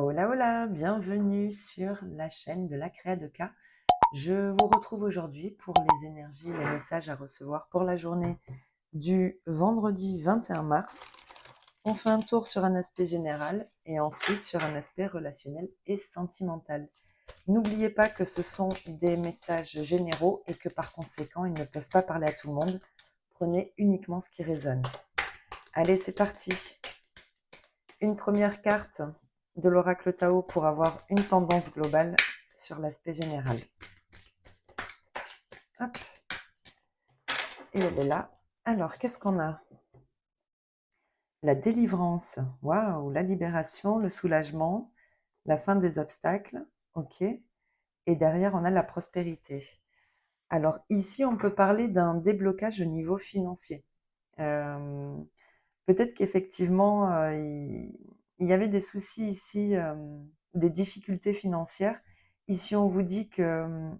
Hola, hola, bienvenue sur la chaîne de la Créa de K. Je vous retrouve aujourd'hui pour les énergies, les messages à recevoir pour la journée du vendredi 21 mars. On fait un tour sur un aspect général et ensuite sur un aspect relationnel et sentimental. N'oubliez pas que ce sont des messages généraux et que par conséquent, ils ne peuvent pas parler à tout le monde. Prenez uniquement ce qui résonne. Allez, c'est parti. Une première carte de l'oracle Tao pour avoir une tendance globale sur l'aspect général. Hop. Et elle est là. Alors, qu'est-ce qu'on a? La délivrance. Waouh, la libération, le soulagement, la fin des obstacles. Ok. Et derrière, on a la prospérité. Alors, ici, on peut parler d'un déblocage au niveau financier. Peut-être qu'effectivement, il y avait des soucis ici, des difficultés financières. Ici, on vous dit que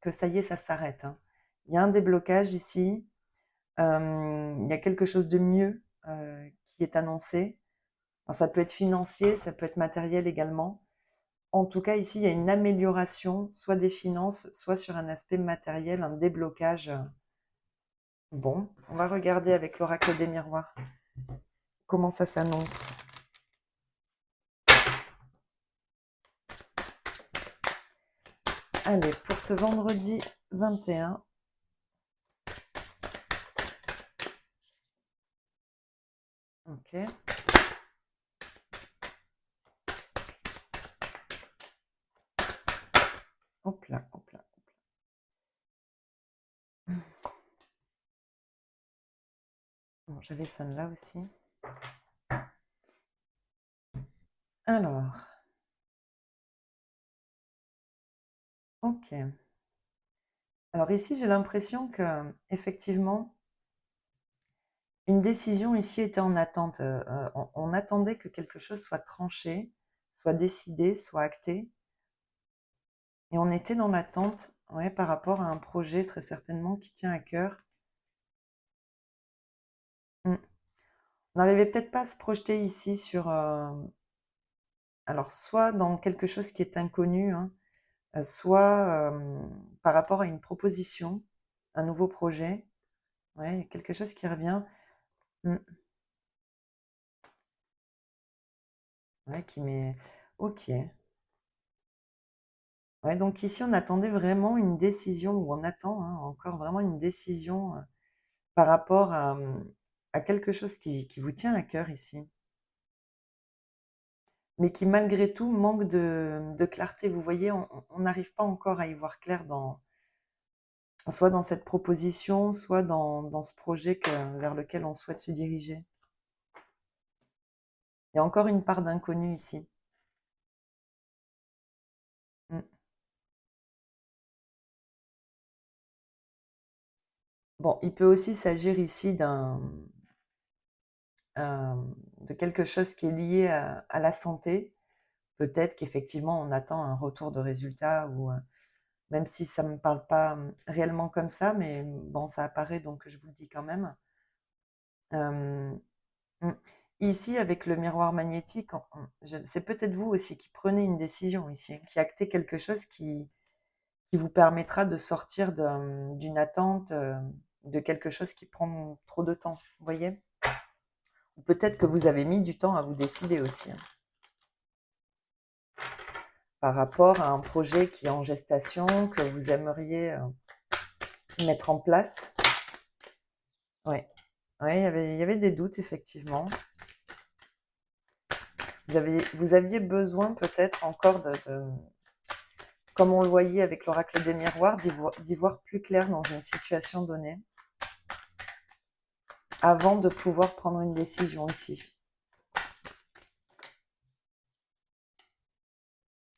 ça y est, ça s'arrête, hein. Il y a un déblocage ici. Il y a quelque chose de mieux qui est annoncé. Alors, ça peut être financier, ça peut être matériel également. En tout cas, ici, il y a une amélioration, soit des finances, soit sur un aspect matériel, un déblocage. Bon, on va regarder avec l'oracle des miroirs comment ça s'annonce. Allez, pour ce vendredi 21. Ok. Hop là, hop là. Bon, j'avais ça là aussi. Alors. Ok. Alors ici, j'ai l'impression que effectivement, une décision ici était en attente. On attendait que quelque chose soit tranché, soit décidé, soit acté. Et on était dans l'attente, ouais, par rapport à un projet très certainement qui tient à cœur. On n'arrivait peut-être pas à se projeter ici sur... alors, soit dans quelque chose qui est inconnu, hein, soit par rapport à une proposition, un nouveau projet. Ouais, quelque chose qui revient. Ouais, qui met... Ok. Ouais, donc ici, on attendait vraiment une décision, ou on attend hein, encore vraiment une décision par rapport à quelque chose qui vous tient à cœur ici, mais qui malgré tout manque de clarté. Vous voyez, on n'arrive pas encore à y voir clair soit dans cette proposition, soit dans ce projet vers lequel on souhaite se diriger. Il y a encore une part d'inconnu ici. Mm. Bon, il peut aussi s'agir ici de quelque chose qui est lié à la santé. Peut-être qu'effectivement, on attend un retour de résultat, ou même si ça ne me parle pas réellement comme ça, mais bon, ça apparaît, donc je vous le dis quand même. Euh, mm. Ici, avec le miroir magnétique, c'est peut-être vous aussi qui prenez une décision ici, hein, qui actez quelque chose qui vous permettra de sortir d'une attente, de quelque chose qui prend trop de temps, vous voyez? Ou peut-être que vous avez mis du temps à vous décider aussi, hein, par rapport à un projet qui est en gestation, que vous aimeriez mettre en place. Oui, ouais, il y avait des doutes, effectivement. Vous aviez besoin peut-être encore comme on le voyait avec l'oracle des miroirs, d'y voir plus clair dans une situation donnée, avant de pouvoir prendre une décision ici.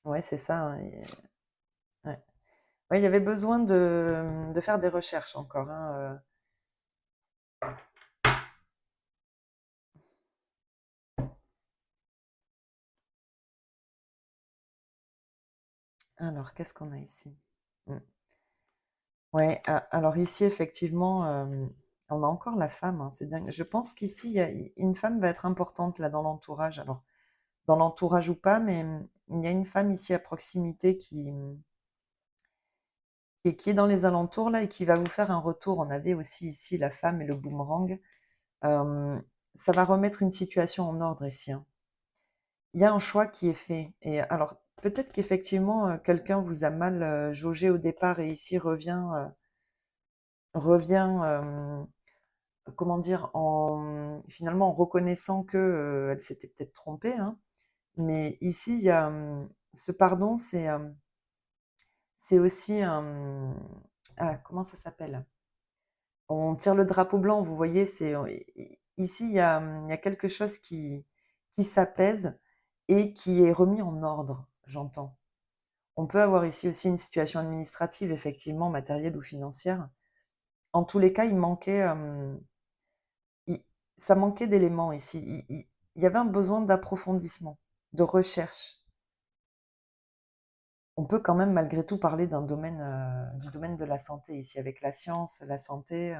Oui, c'est ça. Hein, ouais. Ouais, il y avait besoin de faire des recherches encore. Hein, Alors, qu'est-ce qu'on a ici? Ouais, alors ici, effectivement, on a encore la femme, hein, c'est dingue. Je pense qu'ici, une femme va être importante là dans l'entourage. Alors, dans l'entourage ou pas, mais il y a une femme ici à proximité qui est dans les alentours là et qui va vous faire un retour. On avait aussi ici la femme et le boomerang. Ça va remettre une situation en ordre ici, hein. Il y a un choix qui est fait et alors peut-être qu'effectivement, quelqu'un vous a mal, jaugé au départ et ici revient, comment dire? Finalement en reconnaissant que, elle s'était peut-être trompée, hein. Mais ici il y a, ce pardon, c'est aussi un, ah comment ça s'appelle? On tire le drapeau blanc, vous voyez? Ici il y a quelque chose qui s'apaise et qui est remis en ordre, j'entends. On peut avoir ici aussi une situation administrative, effectivement, matérielle ou financière. En tous les cas, il ça manquait d'éléments ici. Il y avait un besoin d'approfondissement, de recherche. On peut quand même malgré tout parler du domaine de la santé ici, avec la science, la santé,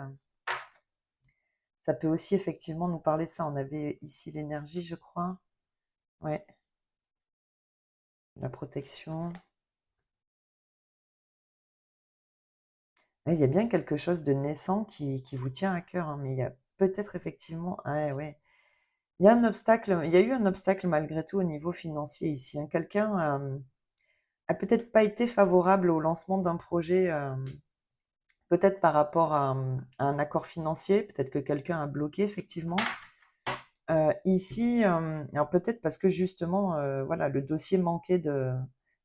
ça peut aussi effectivement nous parler de ça. On avait ici l'énergie, je crois. Ouais, la protection. Ouais, il y a bien quelque chose de naissant qui vous tient à cœur, hein, mais il y a peut-être effectivement, ah ouais. Il y a eu un obstacle malgré tout au niveau financier ici, hein. Quelqu'un a peut-être pas été favorable au lancement d'un projet, peut-être par rapport à un accord financier, peut-être que quelqu'un a bloqué effectivement. Ici, alors peut-être parce que justement, voilà, le dossier manquait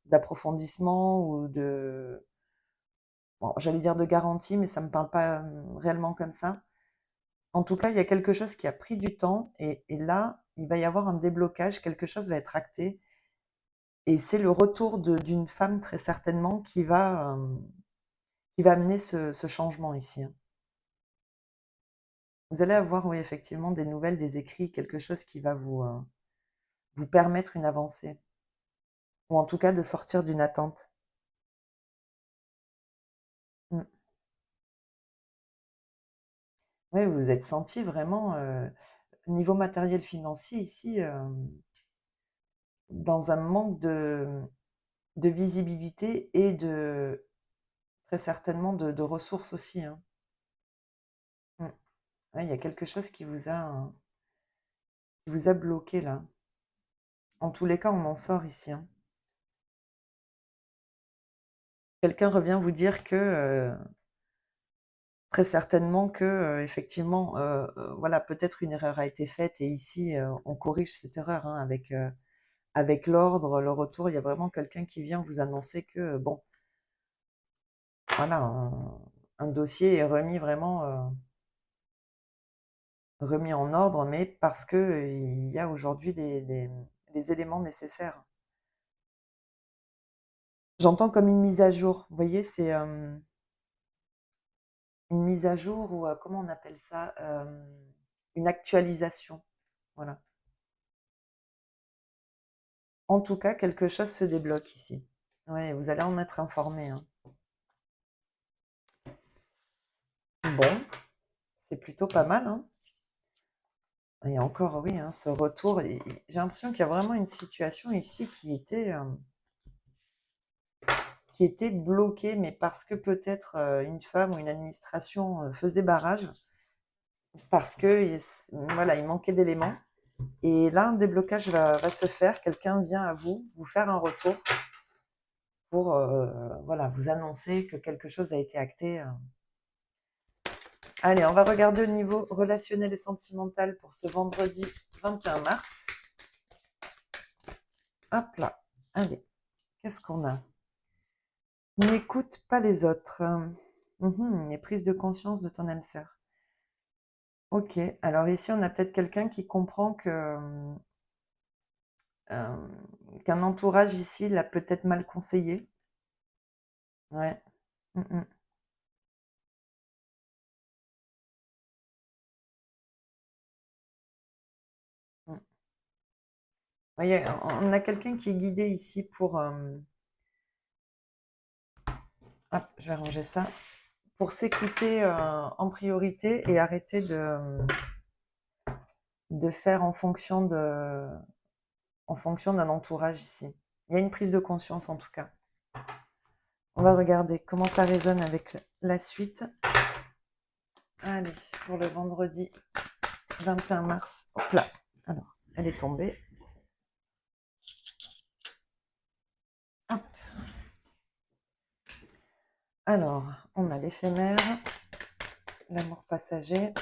d'approfondissement ou bon, j'allais dire de garantie, mais ça me parle pas réellement comme ça. En tout cas, il y a quelque chose qui a pris du temps et là, il va y avoir un déblocage, quelque chose va être acté et c'est le retour d'une femme très certainement qui va amener ce changement ici, hein. Vous allez avoir, oui, effectivement, des nouvelles, des écrits, quelque chose qui va vous permettre une avancée ou en tout cas de sortir d'une attente. Mmh. Oui, vous vous êtes senti vraiment, niveau matériel financier ici, dans un manque de visibilité et très certainement de ressources aussi, hein. Mmh. Ouais, il y a quelque chose qui vous a bloqué là. En tous les cas, on en sort ici, hein. Quelqu'un revient vous dire que, très certainement que, effectivement, voilà, peut-être une erreur a été faite et ici, on corrige cette erreur, hein, avec l'ordre, le retour. Il y a vraiment quelqu'un qui vient vous annoncer que, bon, voilà, un dossier est remis en ordre, mais parce que, il y a aujourd'hui les éléments nécessaires. J'entends comme une mise à jour. Vous voyez, c'est, une mise à jour ou, comment on appelle ça? Une actualisation. Voilà. En tout cas, quelque chose se débloque ici. Ouais, vous allez en être informé, hein. Bon, c'est plutôt pas mal, hein. Et encore, oui, hein, ce retour, j'ai l'impression qu'il y a vraiment une situation ici qui était bloquée, mais parce que peut-être une femme ou une administration faisait barrage, parce que voilà, il manquait d'éléments. Et là, un déblocage va se faire. Quelqu'un vient à vous faire un retour pour voilà, vous annoncer que quelque chose a été acté. Allez, on va regarder au niveau relationnel et sentimental pour ce vendredi 21 mars. Hop là. Allez, qu'est-ce qu'on a? N'écoute pas les autres. Et prise de conscience de ton âme sœur. Ok, alors ici, on a peut-être quelqu'un qui comprend euh, qu'un entourage ici l'a peut-être mal conseillé. Ouais. Mm, mm, mm. Voyez, on a quelqu'un qui est guidé ici pour... hop, je vais ranger ça. Pour s'écouter en priorité et arrêter de faire en fonction en fonction d'un entourage ici. Il y a une prise de conscience en tout cas. On va regarder comment ça résonne avec la suite. Allez, pour le vendredi 21 mars. Hop là. Alors, elle est tombée. Hop. Alors, on a l'éphémère, l'amour passager.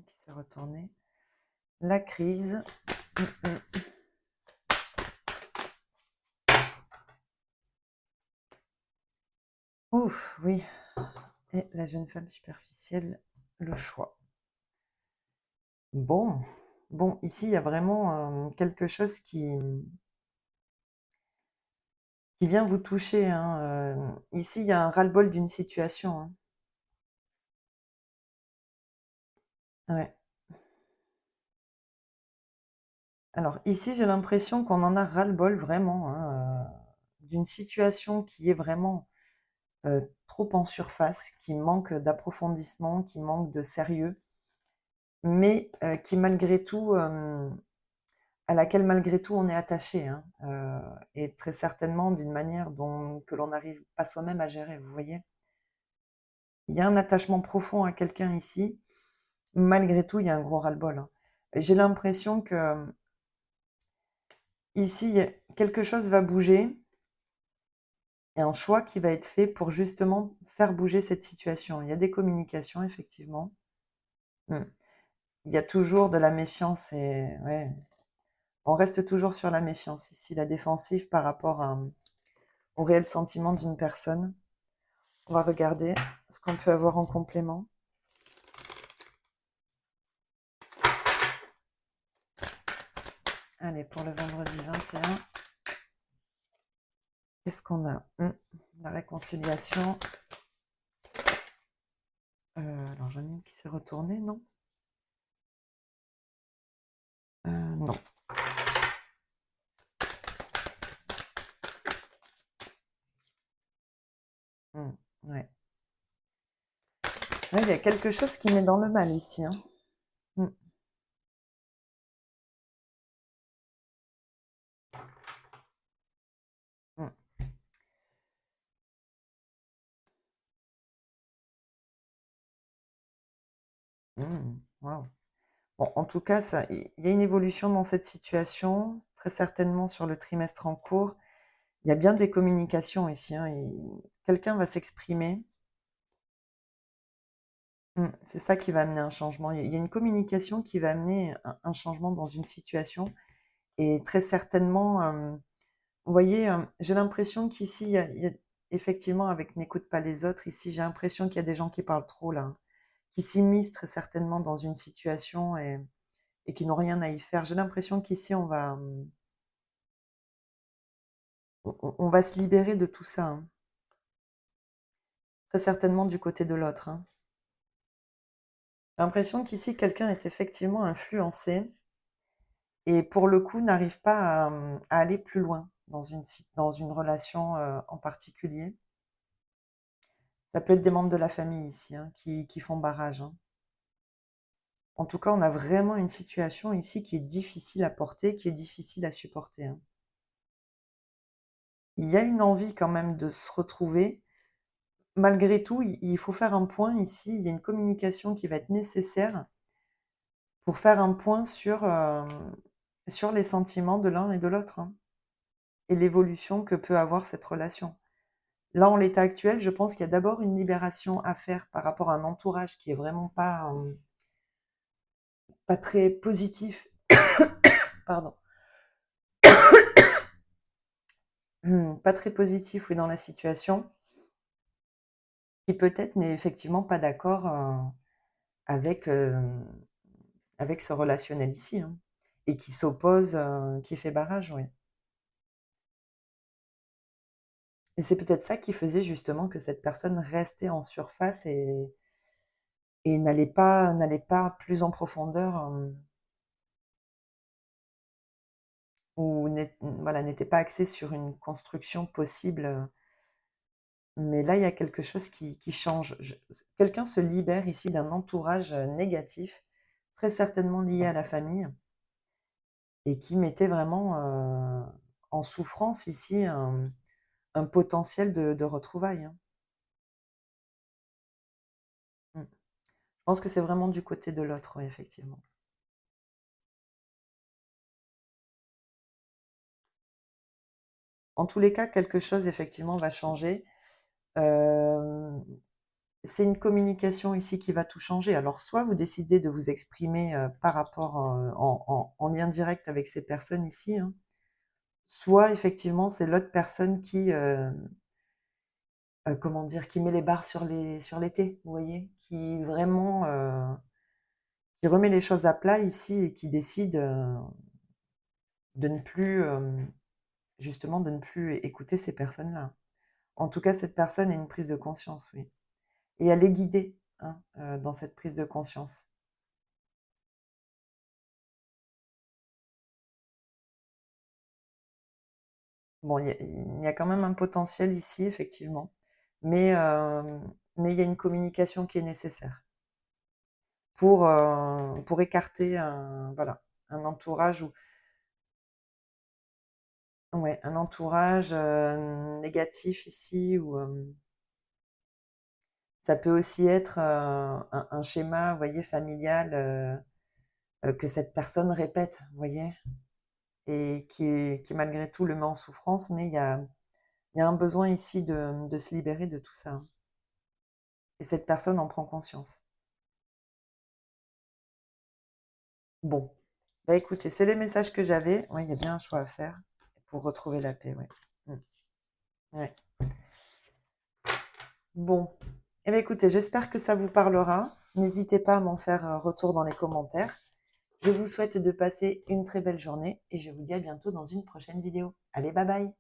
Qui s'est retourné. La crise. Ouf, oui. Et la jeune femme superficielle, le choix. Bon, ici, il y a vraiment quelque chose qui vient vous toucher, hein. Ici, il y a un ras-le-bol d'une situation, hein. Ouais. Alors ici, j'ai l'impression qu'on en a ras-le-bol vraiment, hein, d'une situation qui est vraiment trop en surface, qui manque d'approfondissement, qui manque de sérieux, mais qui malgré tout, à laquelle malgré tout on est attaché, hein, et très certainement d'une manière que l'on n'arrive pas soi-même à gérer, vous voyez? Il y a un attachement profond à quelqu'un ici, malgré tout, il y a un gros ras-le-bol, hein. J'ai l'impression que ici, quelque chose va bouger. Et un choix qui va être fait pour justement faire bouger cette situation. Il y a des communications, effectivement. Mmh. Il y a toujours de la méfiance et ouais, on reste toujours sur la méfiance ici, la défensive par rapport au réel sentiment d'une personne. On va regarder ce qu'on peut avoir en complément. Allez, pour le vendredi 21, qu'est-ce qu'on a? La réconciliation. Alors, j'en ai une qui s'est retournée, non? Non. Ouais. Ouais, il y a quelque chose qui met dans le mal ici, hein. Mmh. Mmh. Waouh. Bon, en tout cas, il y a une évolution dans cette situation, très certainement sur le trimestre en cours. Il y a bien des communications ici, hein, quelqu'un va s'exprimer. C'est ça qui va amener un changement. Il y a une communication qui va amener un changement dans une situation et très certainement, vous voyez, j'ai l'impression qu'ici, il y a effectivement, avec «N'écoute pas les autres», ici, j'ai l'impression qu'il y a des gens qui parlent trop là, hein, qui s'immiscent très certainement dans une situation et qui n'ont rien à y faire. J'ai l'impression qu'ici, on va se libérer de tout ça, hein. Très certainement du côté de l'autre, hein. J'ai l'impression qu'ici, quelqu'un est effectivement influencé et pour le coup, n'arrive pas à aller plus loin dans une relation en particulier. Ça peut être des membres de la famille ici, hein, qui font barrage, hein. En tout cas, on a vraiment une situation ici qui est difficile à porter, qui est difficile à supporter, hein. Il y a une envie quand même de se retrouver. Malgré tout, il faut faire un point ici. Il y a une communication qui va être nécessaire pour faire un point sur les sentiments de l'un et de l'autre, hein, et l'évolution que peut avoir cette relation. Là, en l'état actuel, je pense qu'il y a d'abord une libération à faire par rapport à un entourage qui est vraiment pas très positif. Pardon. Pas très positif, oui, dans la situation, qui peut-être n'est effectivement pas d'accord avec, avec ce relationnel ici, hein, et qui s'oppose, qui fait barrage, oui. Et c'est peut-être ça qui faisait justement que cette personne restait en surface et n'allait pas plus en profondeur, ou voilà, n'était pas axée sur une construction possible, Mais là, il y a quelque chose qui change. Quelqu'un se libère ici d'un entourage négatif, très certainement lié à la famille, et qui mettait vraiment en souffrance ici un potentiel de retrouvailles, hein. Mm. Je pense que c'est vraiment du côté de l'autre, oui, effectivement. En tous les cas, quelque chose, effectivement, va changer. Euh, c'est une communication ici qui va tout changer. Alors, soit vous décidez de vous exprimer par rapport en lien direct avec ces personnes ici, hein, soit effectivement c'est l'autre personne qui, comment dire, qui met les barres sur les T, vous voyez, qui vraiment, qui remet les choses à plat ici et qui décide de ne plus, justement, de ne plus écouter ces personnes-là. En tout cas, cette personne a une prise de conscience, oui. Et elle est guidée, hein, dans cette prise de conscience. Bon, il y a quand même un potentiel ici, effectivement, mais, mais il y a une communication qui est nécessaire pour écarter un, voilà, un entourage ou ouais, un entourage négatif ici ou ça peut aussi être un schéma, vous voyez, familial que cette personne répète, vous voyez, et qui malgré tout le met en souffrance, mais il y a un besoin ici de se libérer de tout ça. Et cette personne en prend conscience. Bon, bah écoutez, c'est les messages que j'avais. Oui, il y a bien un choix à faire pour retrouver la paix, ouais. Ouais. Bon, eh bien, écoutez, j'espère que ça vous parlera. N'hésitez pas à m'en faire un retour dans les commentaires. Je vous souhaite de passer une très belle journée et je vous dis à bientôt dans une prochaine vidéo. Allez, bye bye!